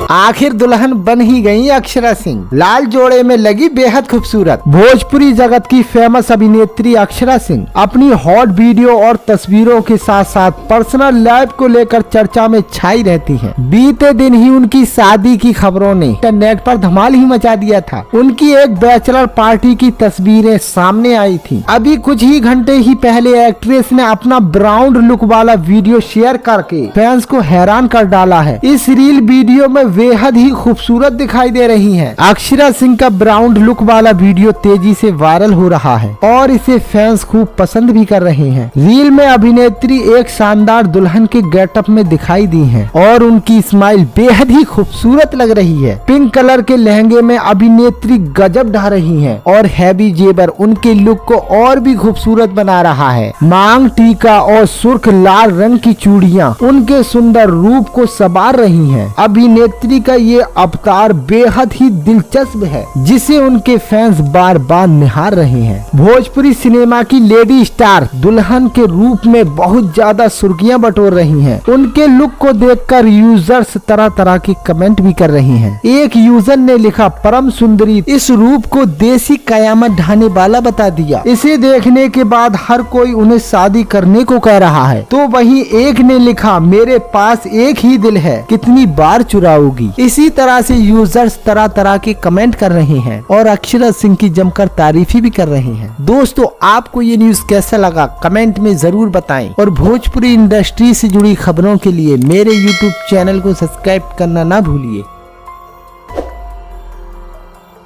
आखिर दुल्हन बन ही गई अक्षरा सिंह। लाल जोड़े में लगी बेहद खूबसूरत। भोजपुरी जगत की फेमस अभिनेत्री अक्षरा सिंह अपनी हॉट वीडियो और तस्वीरों के साथ साथ पर्सनल लाइफ को लेकर चर्चा में छाई रहती हैं। बीते दिन ही उनकी शादी की खबरों ने इंटरनेट पर धमाल ही मचा दिया था। उनकी एक बैचलर पार्टी की तस्वीरें सामने आई थी। अभी कुछ ही घंटे ही पहले एक्ट्रेस ने अपना ब्राउन लुक वाला वीडियो शेयर करके फैंस को हैरान कर डाला है। इस रील वीडियो में बेहद ही खूबसूरत दिखाई दे रही हैं। अक्षरा सिंह का ब्राउन लुक वाला वीडियो तेजी से वायरल हो रहा है और इसे फैंस खूब पसंद भी कर रहे हैं। रील में अभिनेत्री एक शानदार दुल्हन के गेटअप में दिखाई दी है और उनकी स्माइल बेहद ही खूबसूरत लग रही है। पिंक कलर के लहंगे में अभिनेत्री गजब ढा रही है और हैवी जेबर उनके लुक को और भी खूबसूरत बना रहा है। मांग टीका और सुर्ख लाल रंग की चूड़ियां उनके सुंदर रूप को संवार रही हैं। अभिनेत्री का ये अवतार बेहद ही दिलचस्प है जिसे उनके फैंस बार बार निहार रहे हैं। भोजपुरी सिनेमा की लेडी स्टार दुल्हन के रूप में बहुत ज्यादा सुर्खियां बटोर रही हैं। उनके लुक को देखकर यूजर्स तरह तरह के कमेंट भी कर रहे हैं। एक यूजर ने लिखा, परम सुंदरी, इस रूप को देसी कयामत ढाने वाला बता दिया। इसे देखने के बाद हर कोई उन्हें शादी करने को कह रहा है। तो वहीं एक ने लिखा, मेरे पास एक ही दिल है, कितनी बार चुराओगी। इसी तरह से यूजर्स तरह तरह के कमेंट कर रहे हैं और अक्षरा सिंह की जमकर तारीफी भी कर रहे हैं। दोस्तों, आपको ये न्यूज कैसा लगा कमेंट में जरूर बताएं और भोजपुरी इंडस्ट्री से जुड़ी खबरों के लिए मेरे YouTube चैनल को सब्सक्राइब करना ना भूलिए।